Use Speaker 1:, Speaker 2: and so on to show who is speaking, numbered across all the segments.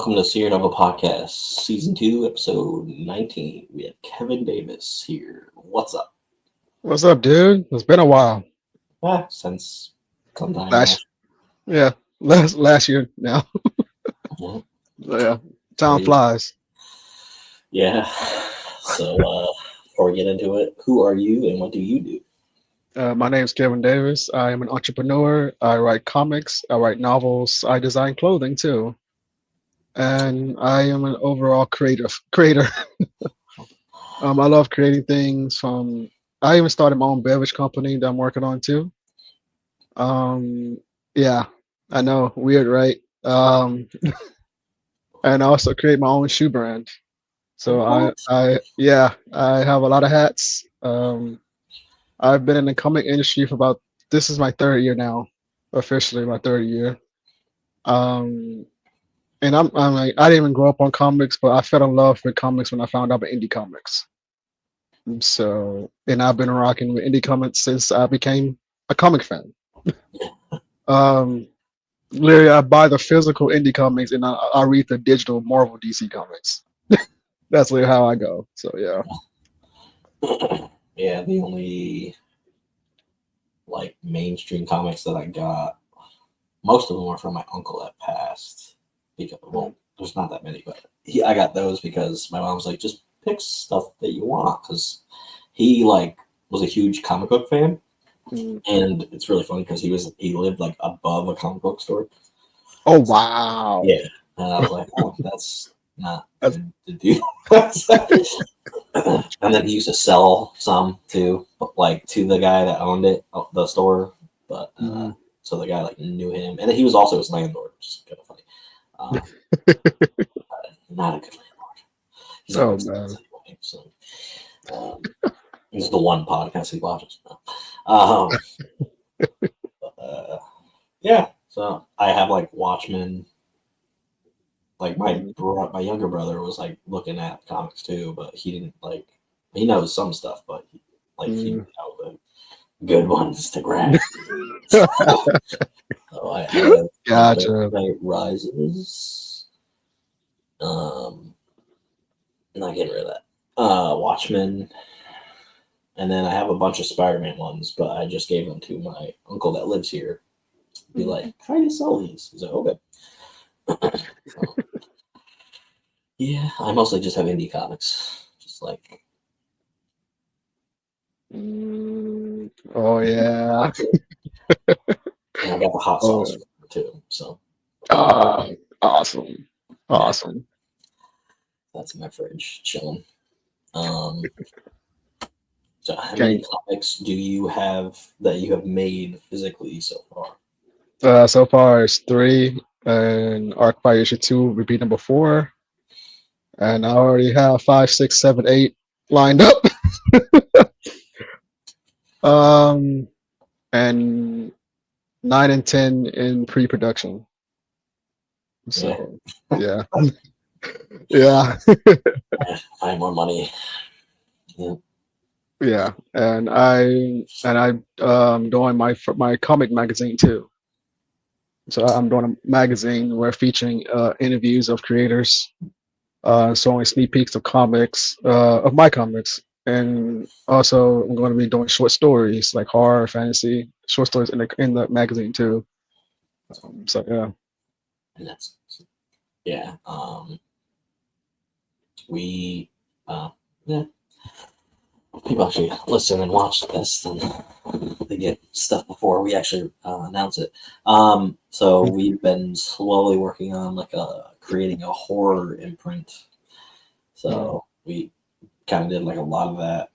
Speaker 1: Welcome to SeerNova Podcast, Season 2, Episode 19. We have Kevin Davis here. What's up?
Speaker 2: What's up, dude? It's been a while.
Speaker 1: Since sometime
Speaker 2: Last, yeah, last year now.
Speaker 1: Yeah.
Speaker 2: Yeah, time
Speaker 1: Crazy.
Speaker 2: flies.
Speaker 1: Yeah. So, before we get into it, who are you and what do you do?
Speaker 2: My name's Kevin Davis. I am an entrepreneur. I write comics. I write novels. I design clothing too, and I am an overall creator. I love creating things. I even started my own beverage company that I'm working on too. Yeah, I know, weird, right? And I also create my own shoe brand. So
Speaker 1: What?
Speaker 2: I have a lot of hats. I've been in the comic industry this is my third year now, officially my third year. Um, and I'm like, I didn't even grow up on comics, but I fell in love with comics when I found out about indie comics. And I've been rocking with indie comics since I became a comic fan. Um, Literally, I buy the physical indie comics and I read the digital Marvel DC comics. That's literally how I go. So yeah.
Speaker 1: Yeah, the only mainstream comics that I got, most of them were from my uncle that passed. Because, there's not that many, but I got those because my mom's like, just pick stuff that you want, because he was a huge comic book fan. And it's really funny because he lived above a comic book store.
Speaker 2: Oh wow.
Speaker 1: Yeah. And I was like, oh, that's not
Speaker 2: That's-
Speaker 1: good to do. And then he used to sell some too, to the guy that owned the store. But so the guy knew him, and then he was also his landlord, which is kind of funny. Not a good landlord. He's
Speaker 2: man.
Speaker 1: Anyway, so this is the one podcast he watches. Yeah. So I have Watchmen. My younger brother was looking at comics too, but he didn't he knows some stuff, but he didn't know the good ones to grab. So I have
Speaker 2: Gotcha.
Speaker 1: Dark Knight Rises. Not getting rid of that. Watchmen. And then I have a bunch of Spider-Man ones, but I just gave them to my uncle that lives here. Be like, how do you sell these? He's like, okay. So, yeah, I mostly just have indie comics. Just
Speaker 2: Oh yeah.
Speaker 1: and I got the hot sauce too. So
Speaker 2: Awesome. Awesome.
Speaker 1: that's in my fridge chilling. So how many comics do you have that you have made physically so far?
Speaker 2: So far it's 3, and Arkfyre issue 2 would be number 4. And I already have 5, 6, 7, 8 lined up. And 9 and 10 in pre-production. So yeah. Yeah.
Speaker 1: Find more money. Yeah.
Speaker 2: Yeah, and I doing my comic magazine too. So I'm doing a magazine where featuring interviews of creators, showing sneak peeks of comics, of my comics, and also I'm going to be doing short stories like horror, fantasy, short stories in the magazine too. So yeah.
Speaker 1: And that's we people actually listen and watch this, and they get stuff before we actually announce it. So we've been slowly working on creating a horror imprint. So we kind of did a lot of that.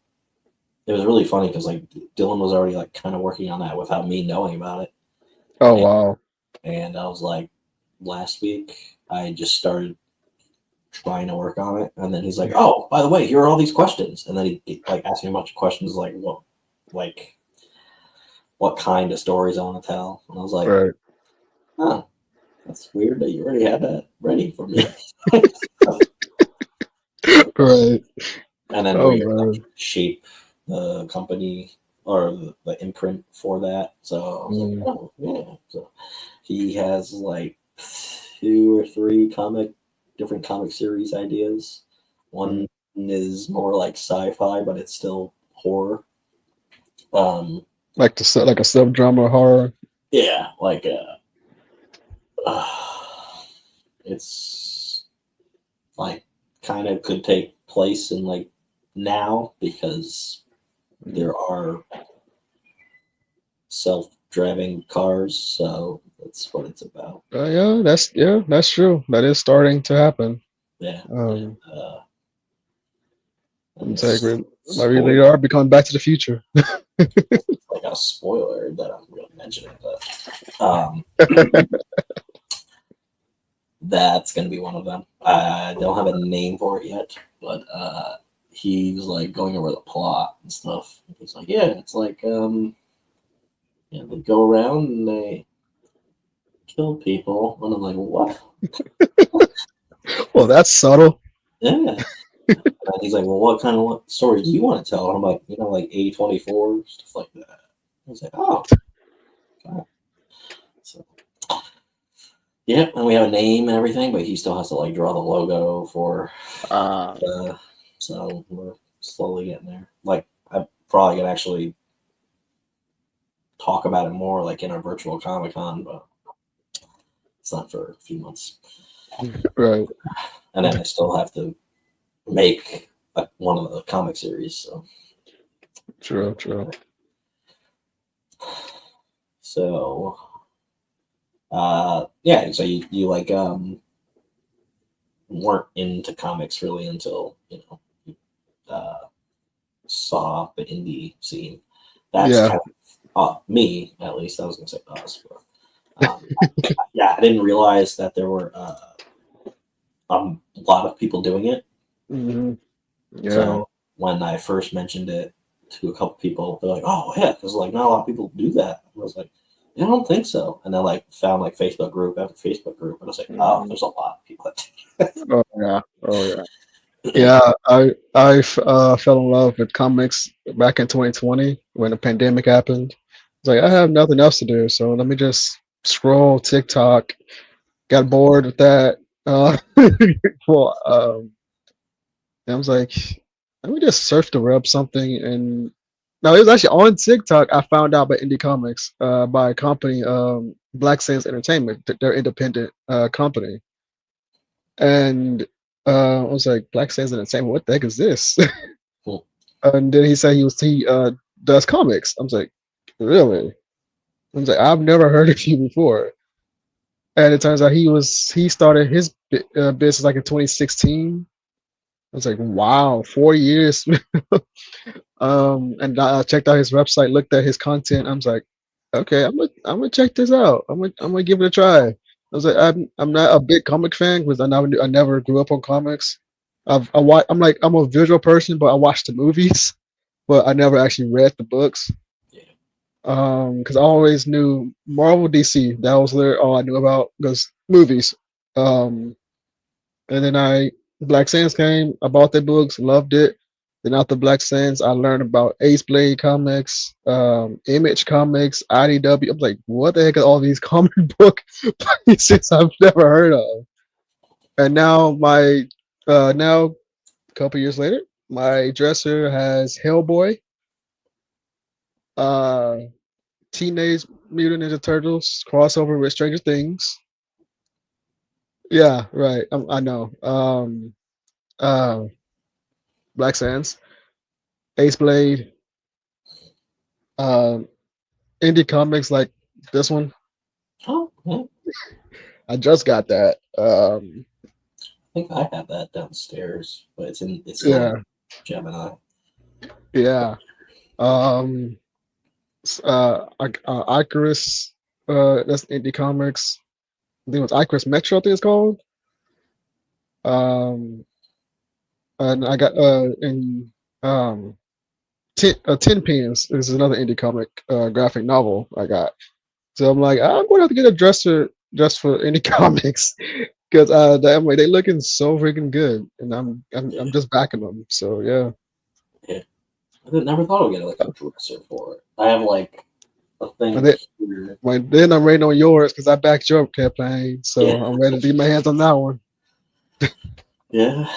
Speaker 1: It was really funny because Dylan was already kind of working on that without me knowing about it.
Speaker 2: Oh wow.
Speaker 1: And I was last week I just started trying to work on it, and then he's like, oh, by the way, here are all these questions, and then he asked me a bunch of questions what kind of stories I want to tell, and I was like,
Speaker 2: right.
Speaker 1: Oh, that's weird that you already had that ready for me.
Speaker 2: Right.
Speaker 1: And then we shape the company or the imprint for that, so I was like, oh yeah. So he has 2 or 3 comic different comic series ideas. One is more like sci-fi, but it's still horror.
Speaker 2: Like a sub drama horror.
Speaker 1: Yeah, like it's like kind of could take place in like now because there are self-driving cars, so that's what it's about.
Speaker 2: That's true. That is starting to happen.
Speaker 1: Yeah,
Speaker 2: Um,
Speaker 1: and
Speaker 2: it's like
Speaker 1: it's
Speaker 2: maybe they are becoming Back to the Future.
Speaker 1: like a spoiler that I'm really mentioning, but that's gonna be one of them. I don't have a name for it yet, but he was like going over the plot and stuff. He's like, yeah, it's like yeah, they go around and they kill people, and I'm like, what?
Speaker 2: Well, that's subtle.
Speaker 1: Yeah. And he's like, well, what stories do you want to tell? And I'm like, like A24 stuff like that. He's like, oh, okay. So yeah, and we have a name and everything, but he still has to like draw the logo for. So we're slowly getting there. Like, I probably could actually talk about it more, like in a virtual Comic-Con, but it's not for a few months.
Speaker 2: Right.
Speaker 1: And then I still have to make one of the comic series. So
Speaker 2: True.
Speaker 1: So yeah, so you like weren't into comics really until you saw the indie scene. That's kind of me, at least. I was gonna say us, but yeah, I didn't realize that there were a lot of people doing it.
Speaker 2: Mm-hmm. Yeah.
Speaker 1: So when I first mentioned it to a couple people, they're like, "Oh yeah," because like not a lot of people do that. I was like, "I don't think so." And then like found like Facebook group after Facebook group, and I was like, "Oh, there's a lot of people that do that."
Speaker 2: Oh yeah. Yeah, I fell in love with comics back in 2020 when the pandemic happened. It's like I have nothing else to do, so let me just scroll TikTok. Got bored with that. Well, I was like, let me just surf the web something, and no, it was actually on TikTok. I found out about indie comics by a company, Black Sands Entertainment. They're independent company, and I was like, Black Sands Entertainment. What the heck is this?
Speaker 1: Cool.
Speaker 2: And then he said he does comics. I was like, really? I was like, I've never heard of you before. And it turns out he started his business like in 2016. I was like, wow, 4 years. And I checked out his website, looked at his content. I was like, okay, I'm gonna check this out. I'm gonna give it a try. I was like, I'm not a big comic fan because I never grew up on comics. I'm a visual person, but I watch the movies, but I never actually read the books. Because I always knew Marvel, DC. That was literally all I knew about was movies. And then Black Sands came. I bought their books, loved it. Then after Black Sands, I learned about Ace Blade comics, Image comics, IDW. I'm like, what the heck are all these comic book places I've never heard of? And now a couple years later, my dresser has Hellboy, uh, Teenage Mutant Ninja Turtles crossover with Stranger Things. Yeah, right. I know. Uh, Black Sands, Ace Blade, um, indie comics like this one.
Speaker 1: Oh, yeah.
Speaker 2: I just got that.
Speaker 1: I think I have that downstairs, but it's still in Gemini.
Speaker 2: Yeah. Icarus, that's indie comics. I think it was Icarus Metro, I think it's called. And I got Ten Pins. This is another indie comic graphic novel I got. So I'm like, I'm going to have to get a dresser just for indie comics because I'm like, they looking so freaking good, and I'm just backing them. So yeah.
Speaker 1: Yeah, I never thought of getting like a dresser for it. I have like a thing here.
Speaker 2: Then I'm waiting on yours because I backed your campaign, so I'm ready to get my hands on that one.
Speaker 1: Yeah.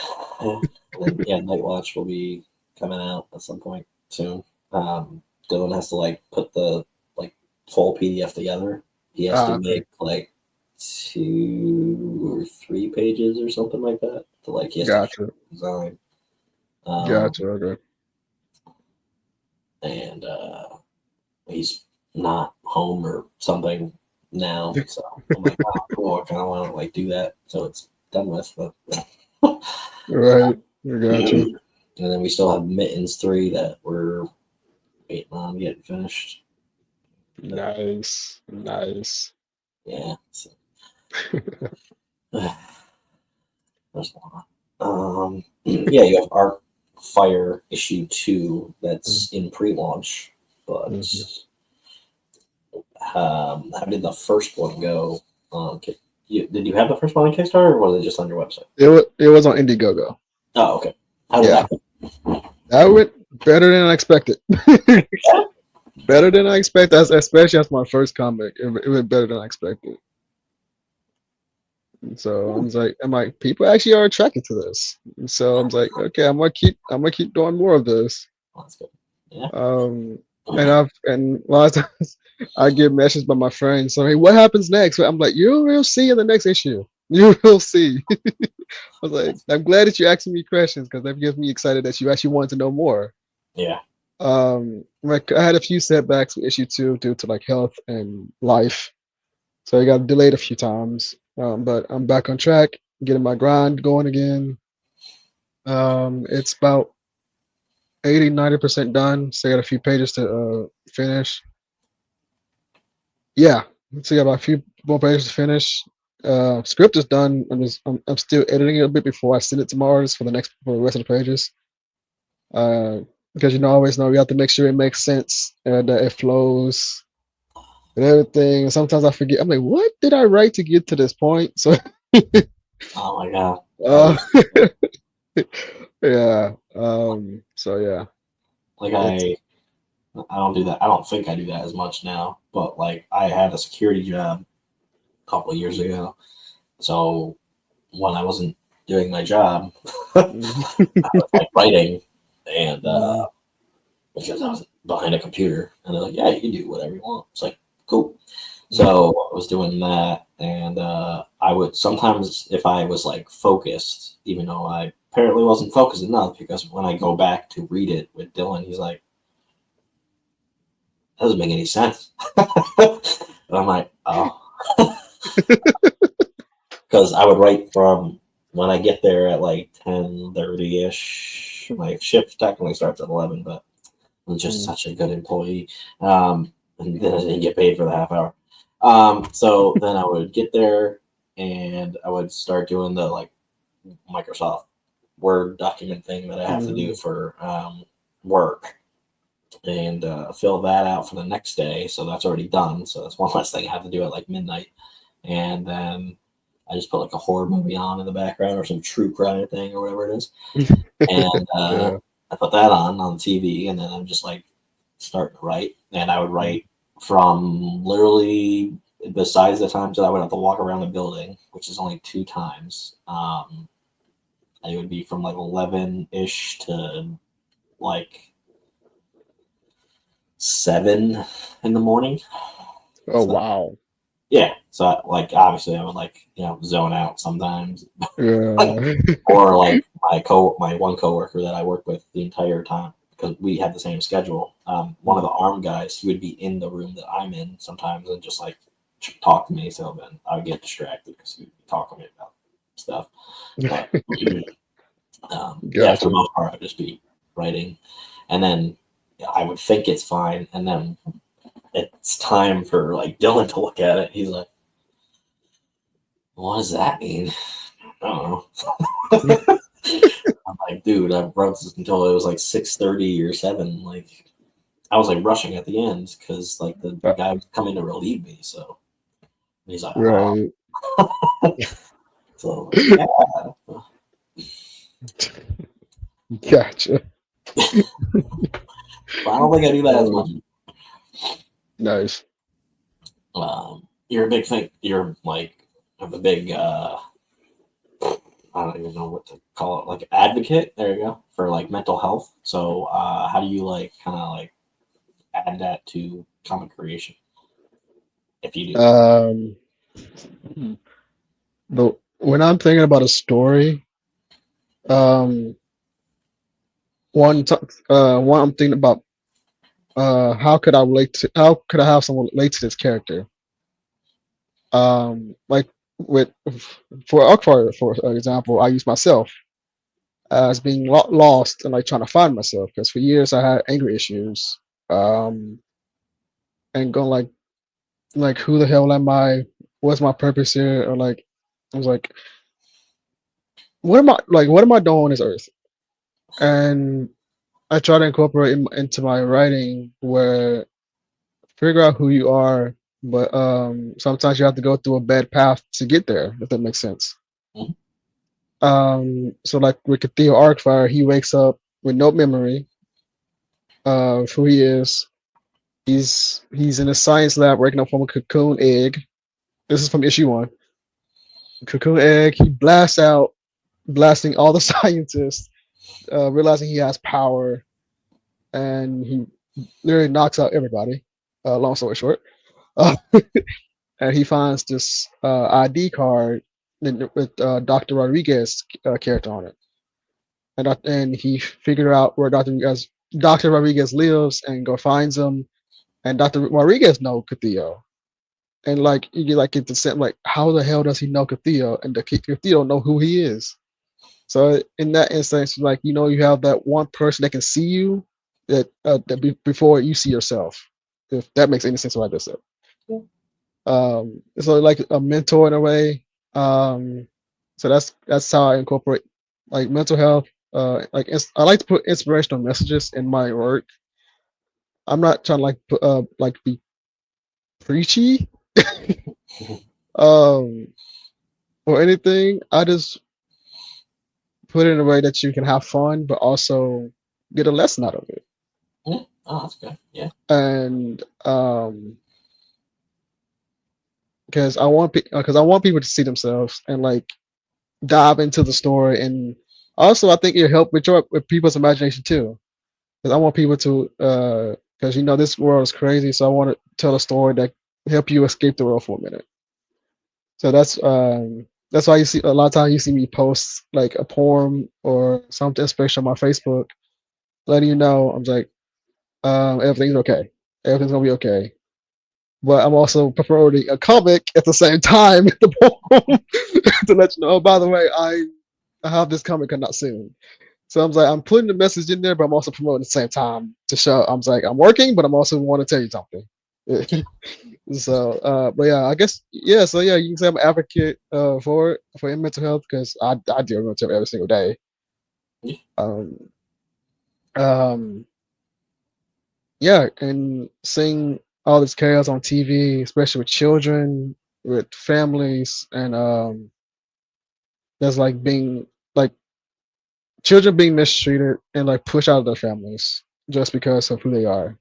Speaker 1: And then, yeah, Night Watch will be coming out at some point soon. Dylan has to like put the like full PDF together. He has to
Speaker 2: Okay.
Speaker 1: make like 2 or 3 pages or something like that. To like he has to
Speaker 2: Gotcha.
Speaker 1: design. Um,
Speaker 2: Gotcha. Okay.
Speaker 1: and he's not home or something now. So I'm like, oh, cool. I kind of want to like do that so it's done with. But
Speaker 2: Right. Gotcha.
Speaker 1: and then we still have Mittens 3 that we're waiting on getting finished.
Speaker 2: Nice. Nice.
Speaker 1: Yeah. So, there's a lot. Yeah, you have Arkfyre issue 2 that's in pre-launch, but
Speaker 2: Mhm.
Speaker 1: how did the first one go? Did you have the first one on Kickstarter, or was it just on your website?
Speaker 2: It was on Indiegogo.
Speaker 1: Oh, okay. How did
Speaker 2: Yeah.
Speaker 1: that go?
Speaker 2: That went better than I expected. Better than I expected, especially as my first comic. It went better than I expected. And so I'm like, people actually are attracted to this. And so I'm like, okay, I'm gonna keep doing more of this.
Speaker 1: Oh, that's good. Yeah.
Speaker 2: Um, and a lot of times I get messages by my friends. So hey, what happens next? I'm like, you will see in the next issue. You will see. I was like, I'm glad that you're asking me questions because that gets me excited that you actually want to know more.
Speaker 1: Yeah.
Speaker 2: Like I had a few setbacks with issue 2 due to like health and life, so I got delayed a few times. But I'm back on track, getting my grind going again. It's about 80-90% done. Still got a few pages to finish. Yeah, still got about a few more pages to finish. Script is done. I'm still editing it a bit before I send it to Mars for the rest of the pages. Because I always know you have to make sure it makes sense and it flows and everything. And sometimes I forget. I'm like, what did I write to get to this point? So,
Speaker 1: Oh my god.
Speaker 2: uh, yeah. So yeah,
Speaker 1: Like
Speaker 2: it's
Speaker 1: I don't do that. I don't think I do that as much now. But like I had a security job a couple of years ago, so when I wasn't doing my job, I was like writing, and because I was behind a computer, and they're like, "Yeah, you can do whatever you want." It's like, cool. So I was doing that, and I would sometimes, if I was like focused, even though I apparently wasn't focused enough, because when I go back to read it with Dylan, he's like, "That doesn't make any sense," and I'm like, "Oh," because I would write from when I get there at like 10:30 ish. My shift technically starts at 11, but I'm just such a good employee. And then I didn't get paid for the half hour. So then I would get there and I would start doing the like Microsoft Word document thing that I have to do for work and fill that out for the next day. So that's already done. So that's one less thing I have to do at like midnight. And then I just put like a horror movie on in the background or some true crime thing or whatever it is. And
Speaker 2: yeah.
Speaker 1: I put that on TV, and then I'm just like starting to write. And I would write from literally, besides the times that I would have to walk around the building, which is only 2 times, it would be from like 11 ish to like 7 in the morning.
Speaker 2: Oh
Speaker 1: So
Speaker 2: wow.
Speaker 1: yeah, so like obviously I would like zone out sometimes,
Speaker 2: Yeah.
Speaker 1: or like my one coworker that I work with the entire time because we had the same schedule. One of the arm guys, he would be in the room that I'm in sometimes and just like talk to me. So then I would get distracted because he'd be talking to me about stuff. But yeah, for the
Speaker 2: Gotcha.
Speaker 1: most part, I'd just be writing, and then I would think it's fine, and then it's time for like Dylan to look at it. He's like, "What does that mean?" I don't know. I'm like, dude, I wrote this until it was like 6:30 or 7. Like, I was like rushing at the end because like the guy was coming to relieve me. So he's like, oh,
Speaker 2: Right.
Speaker 1: so like, yeah.
Speaker 2: Gotcha.
Speaker 1: But I don't think I do that as much.
Speaker 2: Nice.
Speaker 1: You're a big thing. You're like have a big. I don't even know what to call it, like advocate. There you go, for like mental health. So how do you like kind of like add that to comic creation if you do?
Speaker 2: Um, but when I'm thinking about a story, um, one I'm thinking about how could I have someone relate to this character? Like with for Arkfyre, for example, I use myself as being lost and like trying to find myself because for years I had anger issues, um, and going like who the hell am I? What's my purpose here? Or like I was like, what am I doing on this earth? And I try to incorporate into my writing where figure out who you are, but sometimes you have to go through a bad path to get there, if that makes sense.
Speaker 1: Mhm.
Speaker 2: So like with Theo Arkfyre, he wakes up with no memory of who he is. He's in a science lab waking up from a cocoon egg. This is from issue one. Cocoon egg. He blasts out, blasting all the scientists, realizing he has power, and he literally knocks out everybody. Long story short, uh, and he finds this ID card with Dr. Rodriguez character on it, and he figured out where Dr. Rodriguez lives and go finds him, and Dr. Rodriguez know Castillo, and like you get like into sense like how the hell does he know Castillo and the Castillo know who he is? So in that instance, like you have that one person that can see you before you see yourself, if that makes any sense what I just said.
Speaker 1: Yeah.
Speaker 2: So like a mentor in a way. So that's how I incorporate like mental health. I like to put inspirational messages in my work. I'm not trying to like be preachy um or anything. I just put it in a way that you can have fun, but also get a lesson out of it.
Speaker 1: Mhm. Oh, that's good. Yeah.
Speaker 2: And because I want people to see themselves and like dive into the story, and also I think it help with people's imagination too. Because I want people to because this world is crazy, so I want to tell a story that help you escape the world for a minute. So that's why you see a lot of times you see me post like a poem or something inspirational on my Facebook, letting you know I'm like everything's okay, everything's gonna be okay. But I'm also promoting a comic at the same time with the poem to let you know. Oh, by the way, I have this comic coming out soon. So I'm putting the message in there, but I'm also promoting at the same time to show I'm working, but I'm also want to tell you something. So, but yeah, I guess yeah. So yeah, you can say I'm an advocate for mental health because I deal with mental health every single day.
Speaker 1: Yeah.
Speaker 2: Um, um, yeah, and seeing all this chaos on TV, especially with children, with families, and there's like being like children being mistreated and like pushed out of their families just because of who they are,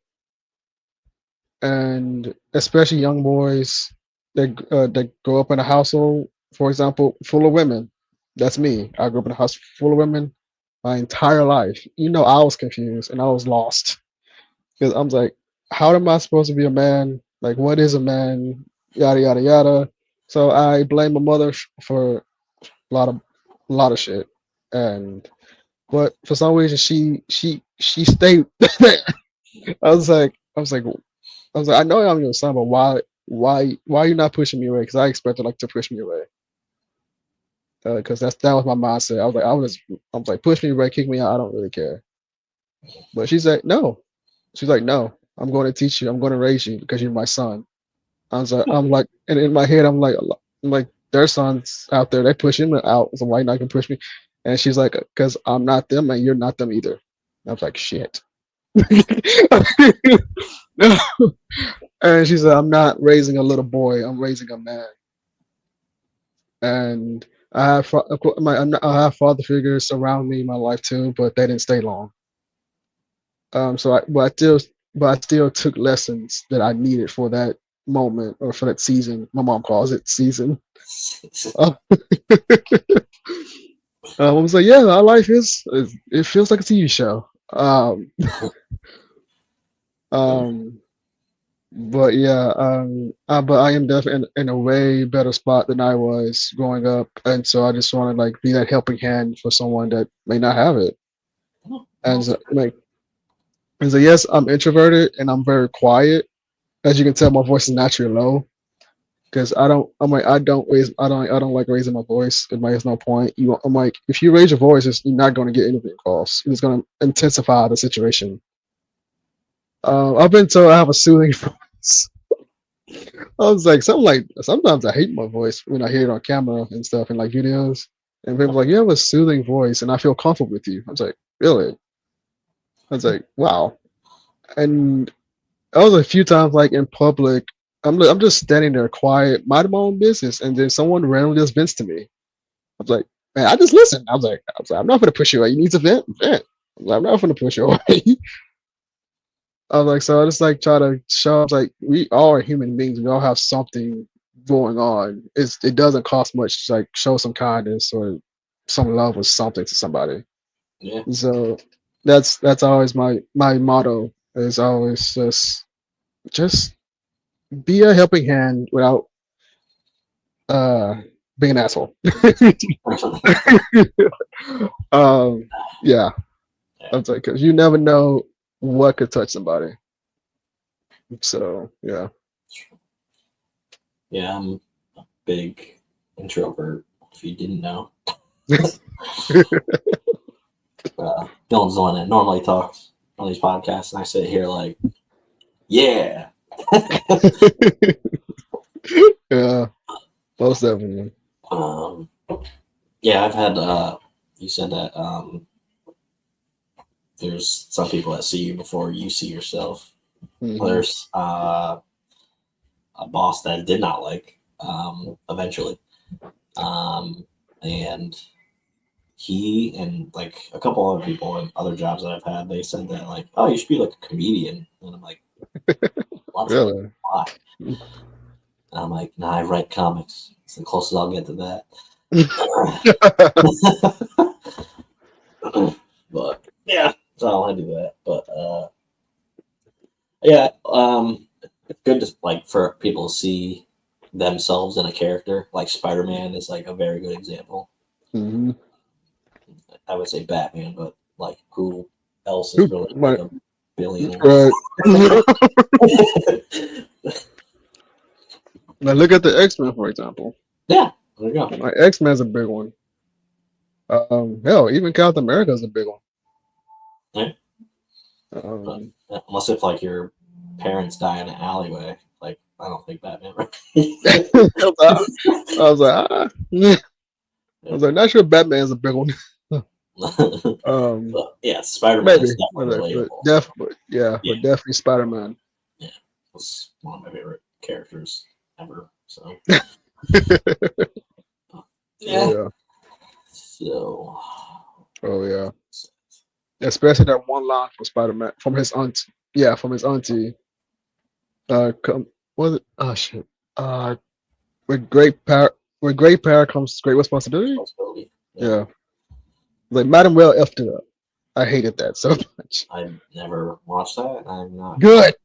Speaker 2: and especially young boys that grow up in a household, for example, full of women. That's me. I grew up in a house full of women my entire life. I was confused and I was lost because I'm like, how am I supposed to be a man? Like, what is a man? Yada yada yada. So I blame my mother for a lot of shit, and but for some reason she stayed there. I was like, I know I'm your son, but why are you not pushing me away? Because I expected like to push me away. Because that was my mindset. I was like, push me away, kick me out. I don't really care. But she's like, no. She's like, no. I'm going to teach you. I'm going to raise you because you're my son. And in my head, I'm like, their sons out there, they push him out. So why not can push me? And she's like, because I'm not them and you're not them either. And I was like, shit. And she said, I'm not raising a little boy. I'm raising a man. And I have father figures around me in my life too, but they didn't stay long. But I still took lessons that I needed for that moment or for that season. My mom calls it season. Uh, I was like, yeah, our life it feels like a TV show. Um, but yeah, but I am definitely in a way better spot than I was growing up, and so I just want to like be that helping hand for someone that may not have it.
Speaker 1: Oh,
Speaker 2: And
Speaker 1: that's
Speaker 2: so, like, and so yes, I'm introverted and I'm very quiet. As you can tell, my voice is naturally low because I don't like raising my voice. It makes no point. I'm like, if you raise your voice, you're not going to get anything across. It's going to intensify the situation. I've been told I have a soothing voice. I was like, something like sometimes I hate my voice when I hear it on camera and stuff in like videos. And people like, you have a soothing voice, and I feel comfortable with you. I was like, really? I was like, wow. And I was a few times like in public. I'm just standing there quiet, minding my own business, and then someone randomly just vents to me. I was like, man, I just listen. I was like, I'm not gonna push you away. You need to vent, vent. I'm not gonna push you away. I was like, so I just like try to show. I was like, we all are human beings. We all have something going on. It doesn't cost much to like show some kindness or some love or something to somebody.
Speaker 1: yeah.
Speaker 2: So that's always my motto. Is always just be a helping hand without uh being an asshole. um, yeah,
Speaker 1: Yeah.
Speaker 2: that's like because you never know what could touch somebody. So yeah.
Speaker 1: Yeah, I'm a big introvert. If you didn't know, Dylan's the one that normally talks on these podcasts, and I sit here like, yeah.
Speaker 2: Yeah, most definitely.
Speaker 1: um, yeah, I've had. You said that there's some people that see you before you see yourself.
Speaker 2: Hmm.
Speaker 1: There's a boss that I did not like eventually, and he and like a couple other people and other jobs that I've had, they said that like, oh, you should be like a comedian, and I'm like, what?
Speaker 2: Really?
Speaker 1: Why? And I'm like, nah, I write comics. It's the closest I'll get to that. But yeah, so I want to do that. But yeah, it's good to like for people to see themselves in a character. Like Spider-Man is like a very good example.
Speaker 2: Hmm.
Speaker 1: I would say Batman, but like who else is really like
Speaker 2: Right.
Speaker 1: a billionaire?
Speaker 2: Right. Now look at the X Men, for example.
Speaker 1: Yeah, there you go.
Speaker 2: Like X Men's a big one. Hell, even Captain America is a big one.
Speaker 1: Yeah. But
Speaker 2: Um,
Speaker 1: unless if like your parents die in an alleyway, like I don't think Batman.
Speaker 2: I was like, I was like, not sure Batman's a big one. Um,
Speaker 1: But yeah, Spider-Man
Speaker 2: maybe,
Speaker 1: is definitely relatable.
Speaker 2: definitely, yeah,
Speaker 1: Yeah,
Speaker 2: but definitely Spider Man.
Speaker 1: yeah, was one of my favorite characters ever. So yeah.
Speaker 2: Yeah.
Speaker 1: So
Speaker 2: Oh yeah. Especially that one line from Spider Man from his aunt. Yeah, from his auntie. Come, was it? Oh shit. Uh, with great power comes great responsibility.
Speaker 1: responsibility. Yeah.
Speaker 2: Yeah. Like Madam Well effed it up. I hated that so much.
Speaker 1: I've never watched that. I'm not.
Speaker 2: Good,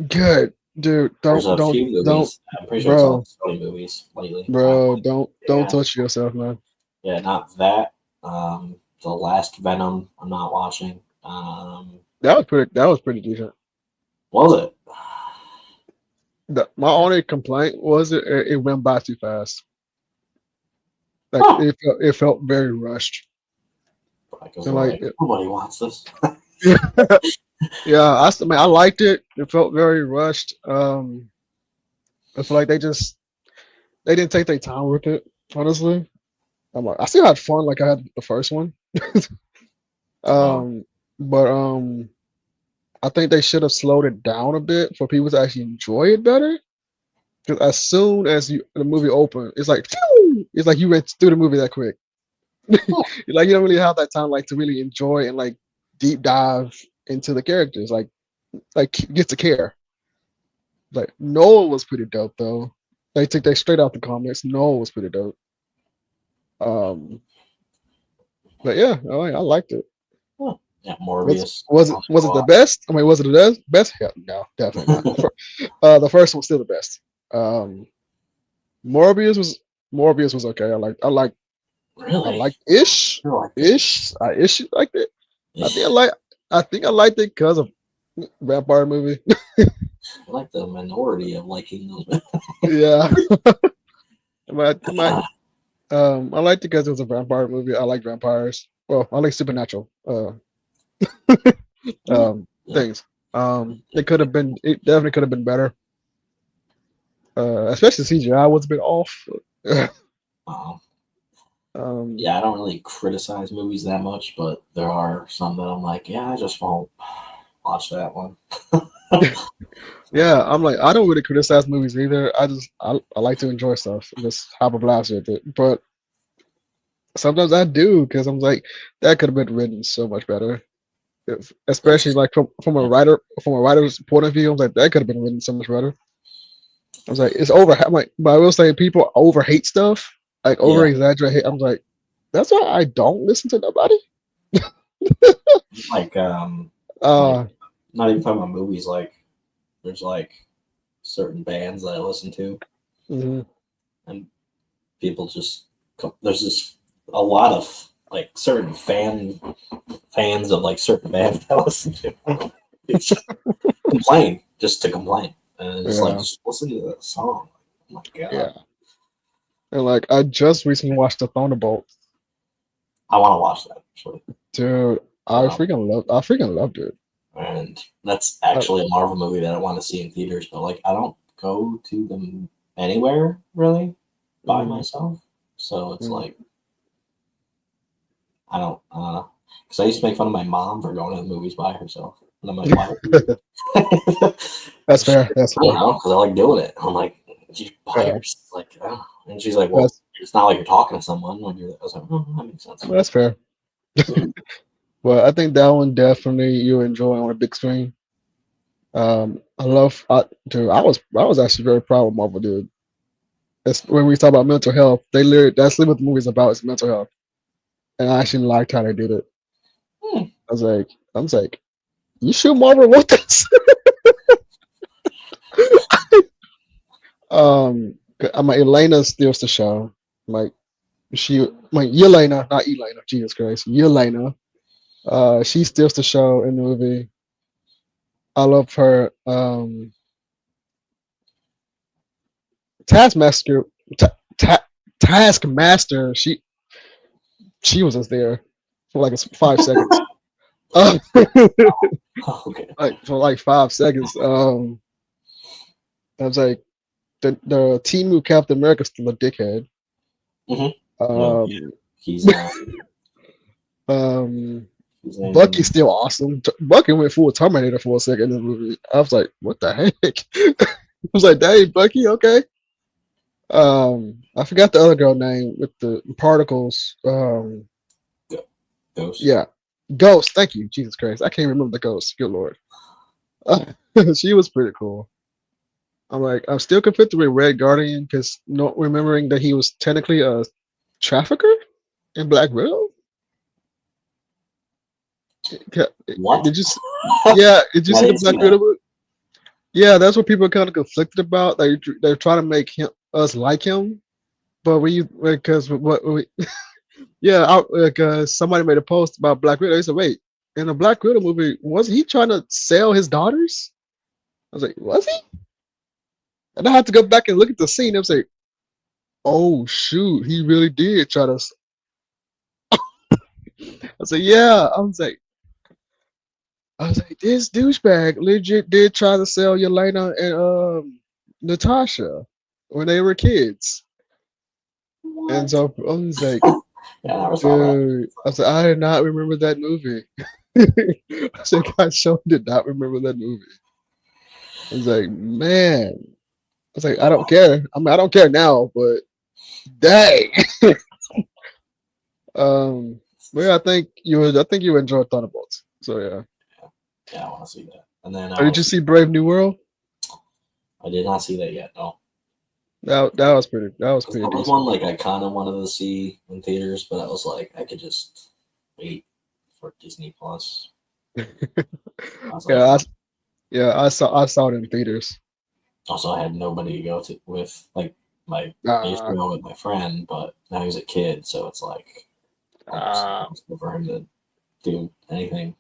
Speaker 2: good, dude.
Speaker 1: There's
Speaker 2: Don't,
Speaker 1: a
Speaker 2: don't,
Speaker 1: few
Speaker 2: don't,
Speaker 1: movies. I'm pretty sure it's all
Speaker 2: bro,
Speaker 1: Sony movies lately.
Speaker 2: bro. Don't
Speaker 1: Yeah,
Speaker 2: touch yourself, man.
Speaker 1: yeah, not that. The last Venom, I'm not watching.
Speaker 2: That was pretty decent.
Speaker 1: Was it?
Speaker 2: My only complaint was it went by too fast. Like
Speaker 1: Huh.
Speaker 2: it felt very rushed.
Speaker 1: Because
Speaker 2: And
Speaker 1: they're
Speaker 2: like
Speaker 1: like, nobody wants this.
Speaker 2: yeah, I mean I liked it. It felt very rushed. I feel like they didn't take their time with it. Honestly, I'm like I still had fun like I had the first one.
Speaker 1: Oh,
Speaker 2: um, but I think they should have slowed it down a bit for people to actually enjoy it better. Because as soon as the movie opened, it's like phew, it's like you went through the movie that quick.
Speaker 1: huh.
Speaker 2: Like you don't really have that time like to really enjoy and like deep dive into the characters, like get to care. Like Noah was pretty dope though. They took that straight out the comics. Noah was pretty dope. Um, But yeah, I liked it.
Speaker 1: Huh. Yeah,
Speaker 2: Was
Speaker 1: Morbius.
Speaker 2: was it
Speaker 1: I'll
Speaker 2: was it the
Speaker 1: watch.
Speaker 2: best? I mean, was it the best? Hell, no, definitely not. The first one's still the best. Um, Morbius was Morbius was okay. I
Speaker 1: Really?
Speaker 2: like ish
Speaker 1: I liked it.
Speaker 2: ish. I ish liked it. I think I liked it because of vampire movie.
Speaker 1: I like the minority of liking those.
Speaker 2: Yeah, my I liked it because it was a vampire movie. I like vampires. Well, I like supernatural
Speaker 1: Yeah.
Speaker 2: things. It definitely could have been better. Especially CGI was a bit off.
Speaker 1: Um,
Speaker 2: um,
Speaker 1: yeah, I don't really criticize movies that much, but there are some that I'm like, yeah, I just won't watch that one.
Speaker 2: yeah, I'm like I don't really criticize movies either. I like to enjoy stuff and just have a blast with it. But sometimes I do because I'm like that could have been written so much better. Especially
Speaker 1: It's
Speaker 2: like
Speaker 1: yeah,
Speaker 2: from a writer's point of view, I'm like that could have been written so much better. I was like, it's over. I'm like, but I will say people over hate stuff, like over
Speaker 1: yeah,
Speaker 2: exaggerate. I'm like, that's why I don't listen to nobody.
Speaker 1: like like
Speaker 2: Uh,
Speaker 1: not even talking about movies. Like there's like certain bands that I listen to,
Speaker 2: mhm.
Speaker 1: and people just there's just a lot of like certain fans of like certain bands I listen to. It's just complain just to complain, and it's like
Speaker 2: Yeah,
Speaker 1: just listen to the song. Oh my god,
Speaker 2: yeah. And like, I just recently watched the Thunderbolt.
Speaker 1: I want to watch that actually.
Speaker 2: Dude,
Speaker 1: Um,
Speaker 2: I freaking loved it.
Speaker 1: and that's
Speaker 2: Uh,
Speaker 1: actually a Marvel movie that I want to see in theaters, but like I don't go to them anywhere really by
Speaker 2: mm,
Speaker 1: myself, so it's
Speaker 2: mm.
Speaker 1: like I don't know, because I used to make fun of my mom for going to the movies by herself, and I'm like, why would you?
Speaker 2: That's fair. That's
Speaker 1: I don't
Speaker 2: fair.
Speaker 1: know, because I like doing it. I'm like, you by
Speaker 2: Yeah,
Speaker 1: yourself, like, oh. And she's like, well,
Speaker 2: that's
Speaker 1: it's not like you're talking to someone when you're. I was like, oh, that makes sense.
Speaker 2: that's fair. Well, I think that one definitely you enjoy on a big screen. Dude, I was actually very proud of Marvel did. It's, when we talk about mental health, that's literally what the movie's about is mental health, and I actually liked how they did it.
Speaker 1: Hmm.
Speaker 2: I was like, you sure Marvel want this? I'm like Elena steals the show. Like Yelena, not Elena. Jesus Christ, Yelena. She steals the show in the movie. I love her. Taskmaster, ta- ta- Taskmaster. She was just there for like 5 seconds. Uh,
Speaker 1: Okay.
Speaker 2: like for like 5 seconds. I was like the team who Captain America's still a dickhead.
Speaker 1: Mm-hmm. No, yeah.
Speaker 2: Um,
Speaker 1: He's
Speaker 2: um,
Speaker 1: his
Speaker 2: Bucky's
Speaker 1: name.
Speaker 2: still awesome. Bucky went full Terminator for a second in the movie. I was like, what the heck? I was like, dang, Bucky, okay. I forgot the other girl name with the particles.
Speaker 1: Ghost.
Speaker 2: Yeah, Ghost. Thank you, Jesus Christ. I can't remember the Ghost. Good Lord. She was pretty cool. I'm like, I'm still conflicted with Red Guardian because not remembering that he was technically a trafficker in Black Widow.
Speaker 1: What?
Speaker 2: Did you? Yeah, did you
Speaker 1: I
Speaker 2: see the
Speaker 1: didn't see
Speaker 2: Black
Speaker 1: that.
Speaker 2: Widow? Yeah, that's what people are kind of conflicted about. They're trying to make us like him, but because what we yeah, because somebody made a post about Black Widow. They said, wait, in the Black Widow movie, was he trying to sell his daughters? I was like, was he? And I had to go back and look at the scene. I was like, oh shoot, he really did try to. I was like, yeah. I was like, this douchebag legit did try to sell Yelena and Natasha when they were kids. And
Speaker 1: What?
Speaker 2: so I was like,
Speaker 1: Yeah, I never saw that.
Speaker 2: dude, I was like, I did not remember that movie. I said, God, show did not remember that movie. I was like, man. I was like, I don't care. I mean, I don't care now, but dang. um, but yeah, I think you enjoyed Thunderbolts. So yeah.
Speaker 1: Yeah, I want to see that. And then
Speaker 2: Did you see Brave New World?
Speaker 1: I did not see that yet. No,
Speaker 2: That was
Speaker 1: because
Speaker 2: pretty
Speaker 1: that was
Speaker 2: decent.
Speaker 1: one like I kind of wanted to see in theaters, but I was like, I could just wait for Disney Plus. I was like,
Speaker 2: Yeah, I saw it in theaters.
Speaker 1: also I had nobody to go to with. Like I used to
Speaker 2: Uh,
Speaker 1: go with my friend, but now he's a kid, so it's like almost
Speaker 2: uh,
Speaker 1: impossible for him to do anything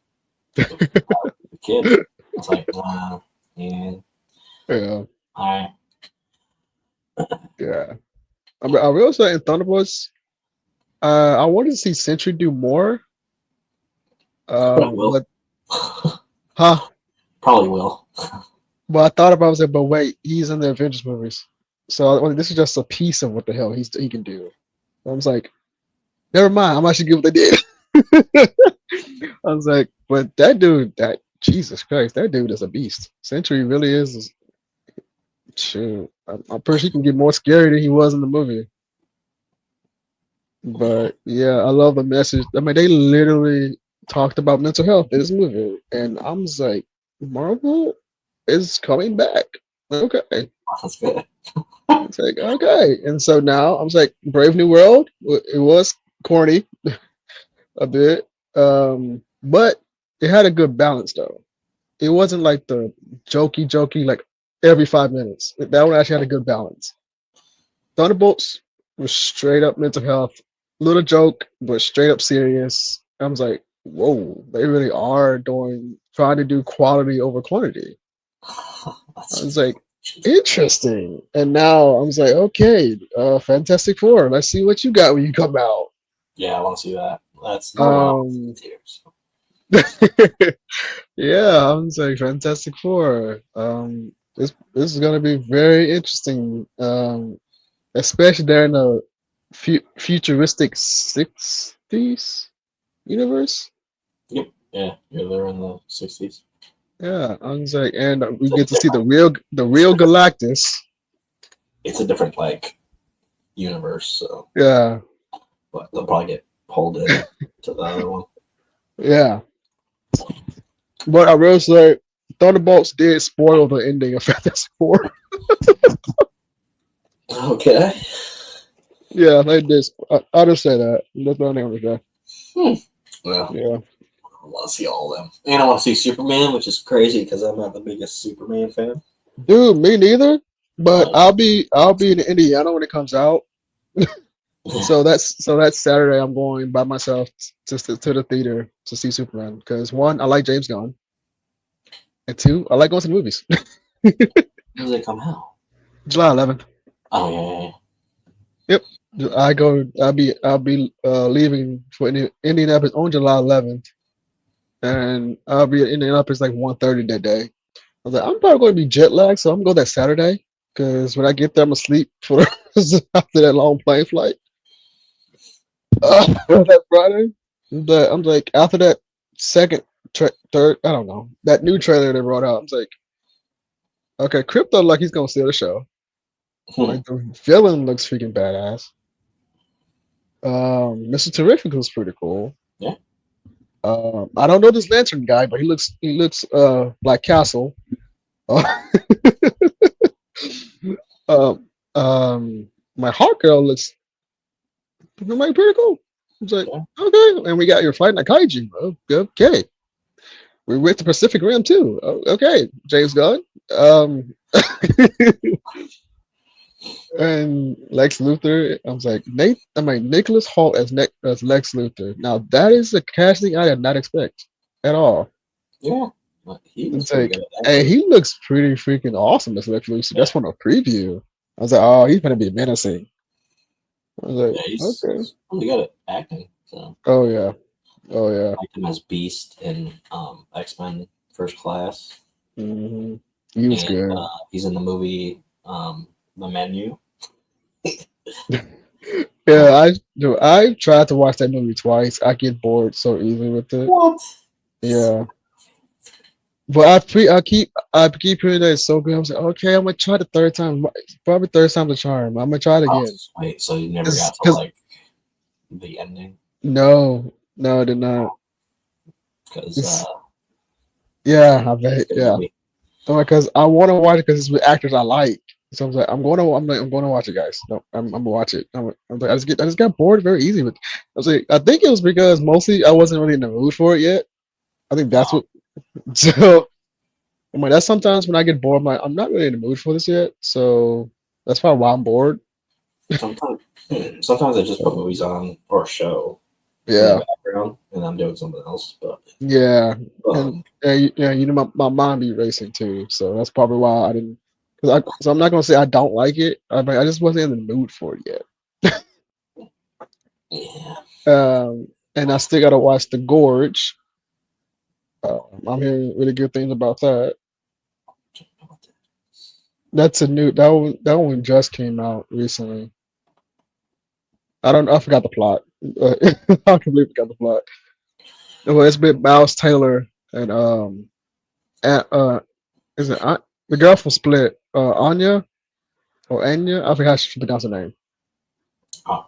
Speaker 1: with the kid. I was like, yeah,
Speaker 2: yeah,
Speaker 1: all right.
Speaker 2: yeah. I mean, I will say in Thunderbolts, I wanted to see Sentry do more.
Speaker 1: Probably will.
Speaker 2: But huh?
Speaker 1: Probably will.
Speaker 2: But I thought about it, I was like, but wait, he's in the Avengers movies, so this is just a piece of what the hell he can do. I was like, never mind. I'm actually good what they did. I was like, but that dude, that Jesus Christ, that dude is a beast. Sentry really is. Shoot, I'm pretty sure he can get more scary than he was in the movie. But yeah, I love the message. I mean, they literally talked about mental health in this movie, and I'm just like, Marvel is coming back. Okay,
Speaker 1: That's good.
Speaker 2: it's like okay, and so now I'm just like, Brave New World. It was corny a bit, but it had a good balance though. It wasn't like the jokey like every 5 minutes. That one actually had a good balance. Thunderbolts was straight up mental health, little joke, but straight up serious. I was like, whoa, they really are trying to do quality over quantity. I was like, interesting. And now I was like, okay, Fantastic Four, let's see what you got when you come out.
Speaker 1: Yeah, I want to see that. That's normal. Tears.
Speaker 2: Yeah, I was like, Fantastic Four. This is gonna be very interesting. Especially they're in a futuristic 60s universe.
Speaker 1: Yep. Yeah, they're in the 60s.
Speaker 2: Yeah, I was like, and we get to see the real Galactus.
Speaker 1: It's a different like universe, so
Speaker 2: Yeah,
Speaker 1: but they'll probably get pulled in to the other one.
Speaker 2: yeah. But I will say, Thunderbolts did spoil the ending of Fantastic Four.
Speaker 1: Okay.
Speaker 2: Yeah, they did. I'll just say that. That's what I'm gonna say.
Speaker 1: Well,
Speaker 2: Yeah.
Speaker 1: I want to see all of them, and I want to see Superman, which is crazy because I'm not the biggest Superman fan.
Speaker 2: Dude, me neither. But I'll be in Indiana when it comes out. So that's Saturday. I'm going by myself just to the theater to see Superman because one, I like James Gunn, and two, I like going to the movies.
Speaker 1: When does it come out?
Speaker 2: July 11th.
Speaker 1: Oh yeah.
Speaker 2: Yep. I'll be leaving for Indianapolis on July 11th, and I'll be in Indianapolis like 1:30 that day. I was like, I'm probably going to be jet lagged, so I'm gonna go that Saturday because when I get there, I'm gonna sleep for after that long plane flight. That Friday, but I'm like after that third, I don't know that new trailer they brought out. I was like, okay, Crypto like he's gonna steal the show. Like the villain looks freaking badass. Mr. Terrific looks pretty cool.
Speaker 1: Yeah.
Speaker 2: I don't know this Lantern guy, but he looks like Castle. My Hawk Girl looks like pretty cool. I was like, okay, and we got your fighting a kaiju. Oh, okay. We went to Pacific Rim too. Oh, okay, James Gunn. And Lex Luthor. I was like, Nicholas Hoult as Lex Luthor. Now that is a casting I did not expect at all.
Speaker 1: Yeah. He
Speaker 2: looks pretty freaking awesome as Lex Luthor. That's from a preview. I was like, oh, he's gonna be menacing. I was like,
Speaker 1: he's
Speaker 2: okay.
Speaker 1: really good at acting. So.
Speaker 2: Oh yeah. I
Speaker 1: liked him as Beast in X-Men First Class.
Speaker 2: Mm-hmm. He was good.
Speaker 1: He's in the movie The Menu.
Speaker 2: Yeah, I tried to watch that movie twice. I get bored so easily with it.
Speaker 1: What?
Speaker 2: Yeah. But I keep hearing that it's so good. I was like, okay, I'm gonna try the third time. Probably third time's a charm. I'm gonna try it again.
Speaker 1: Wait, so you never got to like the ending?
Speaker 2: No, I did not.
Speaker 1: Because
Speaker 2: yeah, I bet. Yeah, because I want to watch it because it's with actors I like. So I was like, I'm going to watch it, guys. No, I'm gonna watch it. I'm like, I just got bored very easy with. I was like, I think it was because mostly I wasn't really in the mood for it yet. I think that's what. So I'm like, that's sometimes when I get bored, I'm not really in the mood for this yet. So that's probably why I'm bored.
Speaker 1: Sometimes, sometimes I just put movies on or a show in the
Speaker 2: Yeah,
Speaker 1: background, and I'm doing something else.
Speaker 2: yeah, and
Speaker 1: Um,
Speaker 2: you know, my mind be racing too. So that's probably why I didn't. So I'm not gonna say I don't like it. I just wasn't in the mood for it yet.
Speaker 1: yeah.
Speaker 2: And I still gotta watch The Gorge. I'm hearing really good things about that. That's a new that one just came out recently. I forgot the plot. I completely forgot the plot. Well, it's been Miles Taylor and a- is it the girl from Split, Anya or Anya? I forgot how she pronounced her name.
Speaker 1: Oh,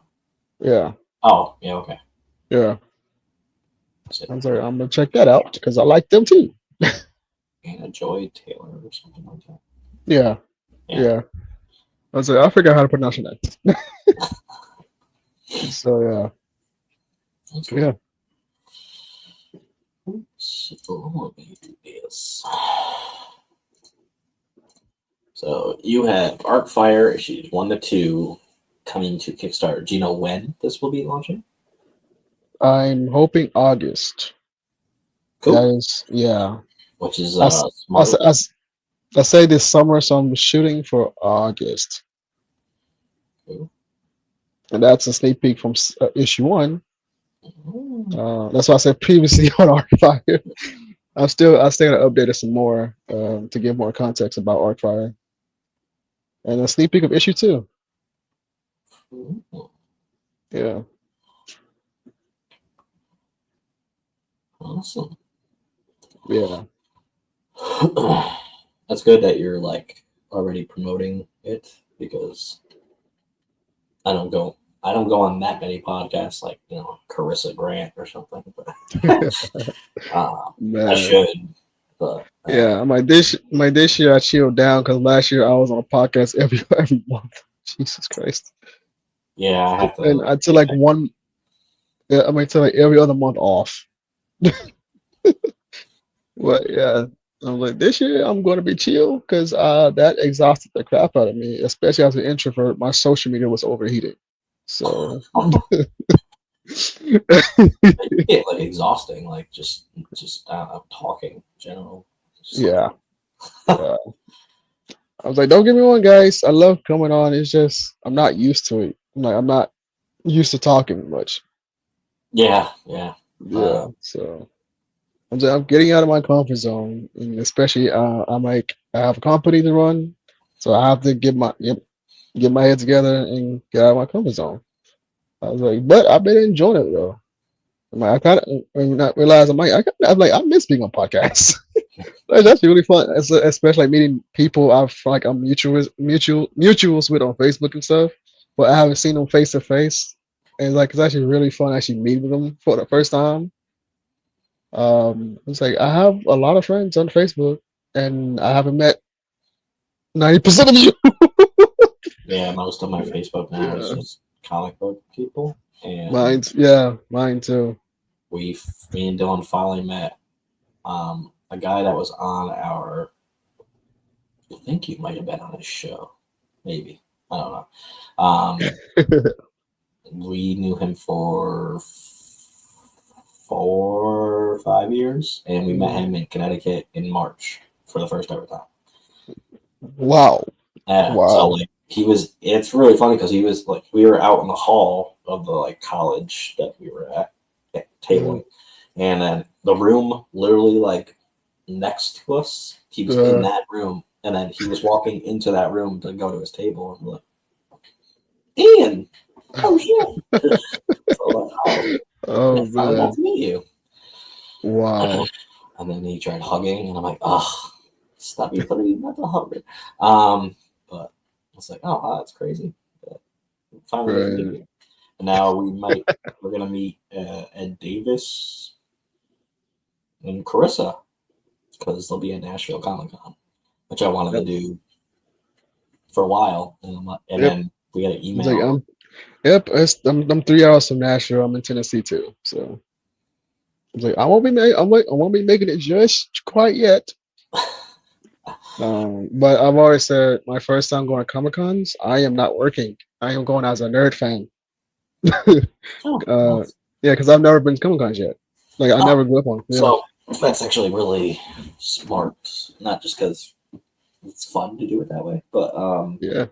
Speaker 2: Yeah,
Speaker 1: oh, yeah. Okay.
Speaker 2: yeah.
Speaker 1: That's it.
Speaker 2: I'm sorry, I'm gonna check that out because I like them too.
Speaker 1: Anna Joy Taylor or something like that.
Speaker 2: Yeah,
Speaker 1: Yeah.
Speaker 2: yeah. I was like, I forgot how to pronounce her name. So yeah,
Speaker 1: That's
Speaker 2: yeah.
Speaker 1: cool. So let me do this. So you have Arkfyre issues 1 to 2 coming to Kickstarter. Do you know when this will be launching?
Speaker 2: I'm hoping August. That
Speaker 1: Cool.
Speaker 2: is, yeah.
Speaker 1: Which is
Speaker 2: I, s- I, s-
Speaker 1: smart.
Speaker 2: I, s- I say this summer, so I'm shooting for August,
Speaker 1: Cool.
Speaker 2: and that's a sneak peek from issue one.
Speaker 1: Mm.
Speaker 2: That's why I said previously on Arkfire. I still gotta update it some more to give more context about Arkfire, and a sneak peek of issue two.
Speaker 1: Cool.
Speaker 2: Yeah,
Speaker 1: Awesome.
Speaker 2: yeah,
Speaker 1: That's good that you're like already promoting it because I don't go on that many podcasts like Carissa Grant or something. But I
Speaker 2: man.
Speaker 1: should. But
Speaker 2: Yeah, this year I chilled down because last year I was on a podcast every month. Jesus Christ.
Speaker 1: yeah, I have
Speaker 2: And
Speaker 1: to
Speaker 2: I took
Speaker 1: get
Speaker 2: like
Speaker 1: back.
Speaker 2: one. Yeah, I might take like every other month off. But yeah, I'm like this year I'm going to be chill because that exhausted the crap out of me. Especially as an introvert, my social media was overheating. So
Speaker 1: It get like exhausting, like just talking in general. Just like
Speaker 2: yeah, yeah. I was like, don't get me wrong, guys. I love coming on. It's just I'm not used to it. I'm not used to talking much.
Speaker 1: yeah, yeah.
Speaker 2: Yeah, so. I'm getting out of my comfort zone, and especially I have a company to run, so I have to get my head together and get out of my comfort zone. I was like, but I've been enjoying it though. I'm like, I kind of not realize I'm like I miss being on podcasts. That's actually really fun, especially like meeting people I'm mutuals with on Facebook and stuff, but I haven't seen them face to face, and like it's actually really fun actually meeting them for the first time. It's like I have a lot of friends on Facebook, and I haven't met 90% of you.
Speaker 1: Yeah, most of my Facebook now is
Speaker 2: Yeah,
Speaker 1: just comic book people, and
Speaker 2: mine too.
Speaker 1: me and Dylan finally met a guy that was on our. I think you might have been on his show, maybe I don't know. We knew him for 4 or 5 years, and we met him in Connecticut in March for the first ever time.
Speaker 2: Wow,
Speaker 1: Yeah, so
Speaker 2: wow.
Speaker 1: like he was. It's really funny because he was like we were out in the hall of the like college that we were at
Speaker 2: Mm,
Speaker 1: tabling, and then the room literally like next to us. He was in
Speaker 2: uh,
Speaker 1: that room, and then he was walking into that room to go to his table, and we're like, Ian, oh shit! So like, oh,
Speaker 2: oh
Speaker 1: I finally got
Speaker 2: man,
Speaker 1: to meet you.
Speaker 2: wow.
Speaker 1: And then he tried hugging, and I'm like, oh, stop you putting me not to hug. But it's like, oh, wow, that's crazy. But finally get to meet
Speaker 2: Right.
Speaker 1: you. And now we're gonna meet Ed Davis and Carissa because they'll be at Nashville Comic Con, which I wanted to
Speaker 2: Yep.
Speaker 1: do for a while, and
Speaker 2: Yep.
Speaker 1: then we got an
Speaker 2: It's like,
Speaker 1: email.
Speaker 2: yep, I'm 3 hours from Nashville. I'm in Tennessee too. So it's like I won't be making it just quite yet. But I've always said my first time going to Comic Cons, I am not working. I am going as a nerd fan.
Speaker 1: Oh,
Speaker 2: uh,
Speaker 1: nice.
Speaker 2: yeah, because I've never been to Comic Cons yet. Like I never grew up on. Yeah.
Speaker 1: So that's actually really smart. Not just because it's fun to do it that way, but
Speaker 2: Yeah.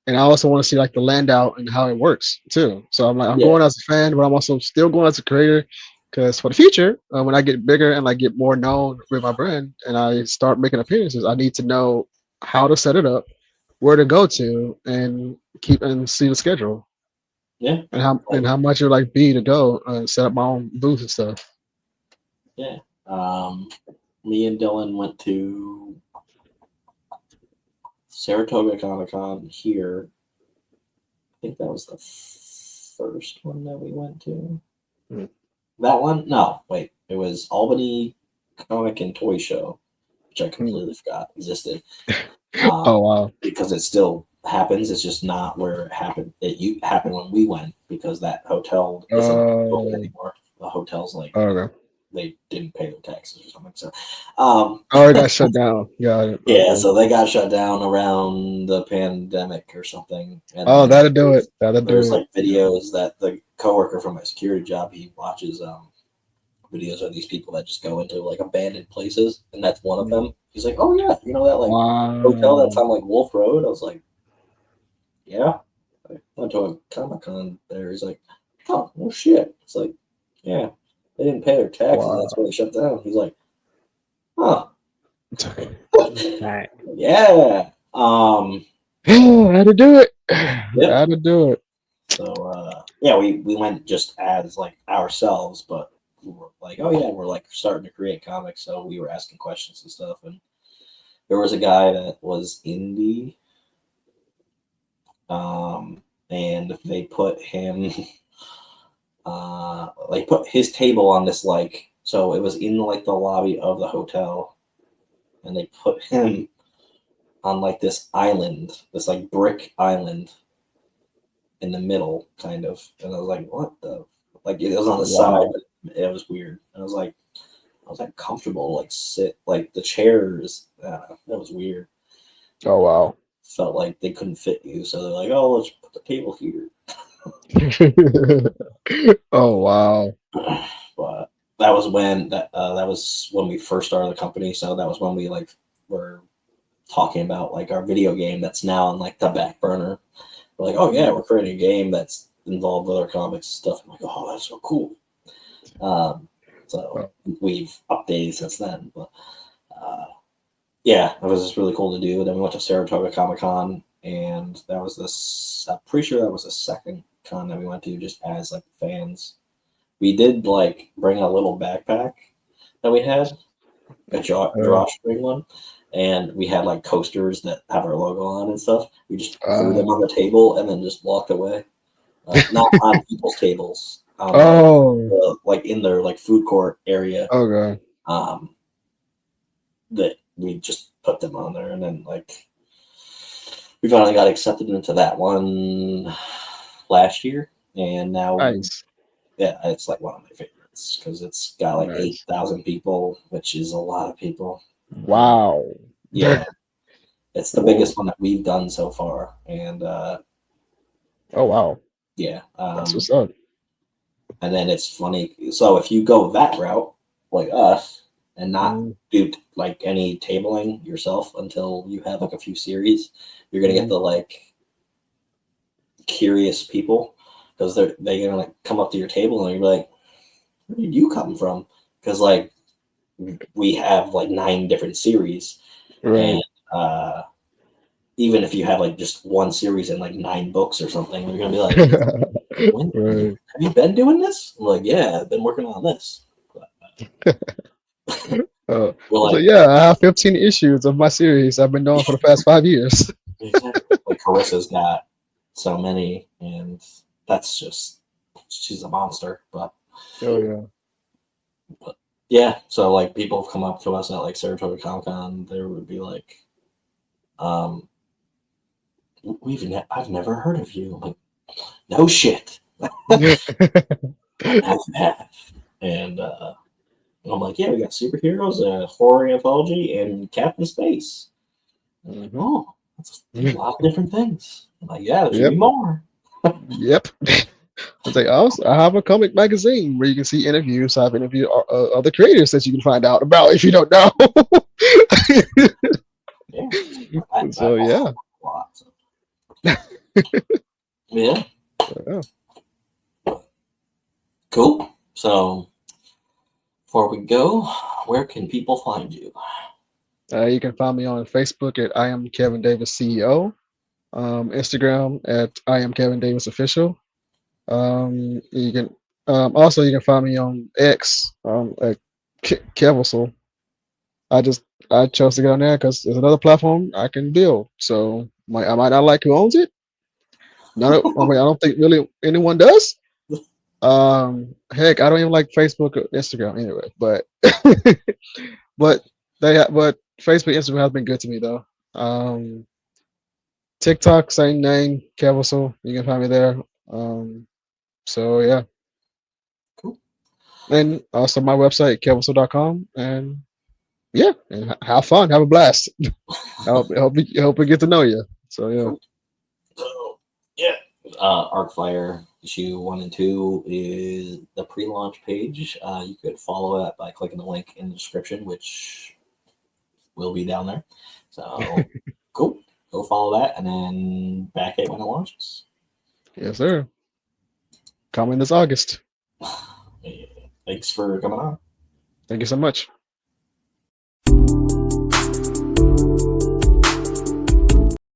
Speaker 2: And I also want to see like the land out and how it works too. So I'm like, I'm
Speaker 1: yeah,
Speaker 2: going as a fan, but I'm also still going as a creator because for the future, when I get bigger and like get more known with my brand and I start making appearances, I need to know how to set it up, where to go to, and keep and see the schedule
Speaker 1: yeah,
Speaker 2: and how much it would like be to go and set up my own booth and stuff.
Speaker 1: yeah. Me and Dylan went to Saratoga Comic Con here. I think that was the first one that we went to.
Speaker 2: Hmm.
Speaker 1: That one? No, wait. It was Albany Comic and Toy Show, which I
Speaker 2: Hmm.
Speaker 1: completely forgot existed.
Speaker 2: Oh wow.
Speaker 1: Because it still happens. It's just not where it happened. It happened when we went because that hotel isn't open anymore. The hotel's like
Speaker 2: Okay.
Speaker 1: they didn't pay their taxes or something. So,
Speaker 2: Oh, it got shut down. Got it.
Speaker 1: yeah,
Speaker 2: Okay.
Speaker 1: so they got shut down around the pandemic or something. And
Speaker 2: Oh,
Speaker 1: then
Speaker 2: that'll do it. That'll do
Speaker 1: there's
Speaker 2: it.
Speaker 1: like videos that the coworker from my security job, he watches videos of these people that just go into like abandoned places, and that's one of them. He's like, "Oh yeah, you know that like hotel that's
Speaker 2: Wow.
Speaker 1: on like Wolf Road?" I was like, "Yeah." I went to a Comic Con there. He's like, "Oh, no shit." It's like, "Yeah, they didn't pay their taxes.
Speaker 2: Wow.
Speaker 1: That's why they shut down." He's like, "Huh."
Speaker 2: Dang.
Speaker 1: Yeah.
Speaker 2: Had to do it.
Speaker 1: Yep.
Speaker 2: Had to do it.
Speaker 1: So yeah, we went just as like ourselves, but we were like, oh yeah, we're like starting to create comics, so we were asking questions and stuff. And there was a guy that was indie, and they put him, like put his table on this like, so it was in like the lobby of the hotel, and they put him on like this island, this like brick island in the middle, kind of. And I was like, what the? Like it was on the side,
Speaker 2: Wow.
Speaker 1: but it was weird. And I was like comfortable to like sit, like the chairs. That was weird.
Speaker 2: Oh wow.
Speaker 1: Felt like they couldn't fit you, so they're like, oh, let's put the table here.
Speaker 2: Oh wow.
Speaker 1: But that was when we first started the company. So that was when we like were talking about like our video game that's now on like the back burner. We're like, oh yeah, we're creating a game that's involved with other comics and stuff. I'm like, oh, that's so cool. So we've updated since then. But yeah, it was just really cool to do. Then we went to Saratoga Comic Con, and that was this. I'm pretty sure that was the second con that we went to just as like fans. We did like bring a little backpack that we had, a drawstring one, and we had like coasters that have our logo on and stuff. We just threw them on the table and then just walked away. Not on people's tables. Like in their like food court area.
Speaker 2: Okay.
Speaker 1: That we just put them on there, and then like we finally got accepted into that one last year, and now
Speaker 2: Nice.
Speaker 1: yeah, it's like one of my favorites because it's got like 8,000 people, which is a lot of people.
Speaker 2: Wow.
Speaker 1: Yeah, it's the biggest one that we've done so far, and
Speaker 2: oh wow.
Speaker 1: yeah,
Speaker 2: That's what's up.
Speaker 1: and then it's funny. So if you go that route, like us, and not do like any tabling yourself until you have like a few series, you're gonna get the like curious people because they're gonna like come up to your table and you're like, where did you come from? Because like we have like 9 different series,
Speaker 2: Right.
Speaker 1: and even if you have like just one series and like 9 books or something, you're gonna be like,
Speaker 2: Right.
Speaker 1: have you been doing this? I'm like, yeah, I've been working on this.
Speaker 2: So
Speaker 1: Like,
Speaker 2: yeah, I have 15 issues of my series I've been doing for the past 5 years.
Speaker 1: exactly. Like Carissa's got so many, and that's just she's a monster. But
Speaker 2: Oh
Speaker 1: yeah, so like people have come up to us at like Saratoga Comic Con. There would be like, I've never heard of you. I'm like, no shit.
Speaker 2: Yeah.
Speaker 1: Now you have. And I'm like, yeah, we got superheroes, a horror anthology, and Captain Space. I'm like,
Speaker 2: Mhm.
Speaker 1: oh, that's a lot of different things. I'm like, yeah, there should
Speaker 2: Yep.
Speaker 1: be more.
Speaker 2: Yep. I say also, I have a comic magazine where you can see interviews. I've interviewed other creators that you can find out about if you don't know.
Speaker 1: Yeah,
Speaker 2: So
Speaker 1: I have
Speaker 2: yeah,
Speaker 1: a lot. So. Yeah,
Speaker 2: yeah.
Speaker 1: cool. So before we go, where can people find you?
Speaker 2: You can find me on Facebook at I am Kevin Davis CEO. Instagram at I am Kevin Davis Official. You can also you can find me on X at Kevisel. I just I chose to get on there because there's another platform I can build. So I might not like who owns it. None I mean, I don't think really anyone does. Heck, I don't even like Facebook or Instagram anyway. But but but Facebook, Instagram has been good to me though. TikTok, same name, Kevisel. You can find me there. So yeah,
Speaker 1: Cool.
Speaker 2: and also my website, kevisel.com. And yeah, and have fun, have a blast. I hope we get to know you. So yeah.
Speaker 1: Cool. So yeah, Arkfyre issue 1 and 2 is the pre-launch page. You could follow that by clicking the link in the description, which will be down there. So cool. Go follow that, and then back it when it launches.
Speaker 2: Yes, sir. Coming this August.
Speaker 1: Thanks for coming on.
Speaker 2: Thank you so much.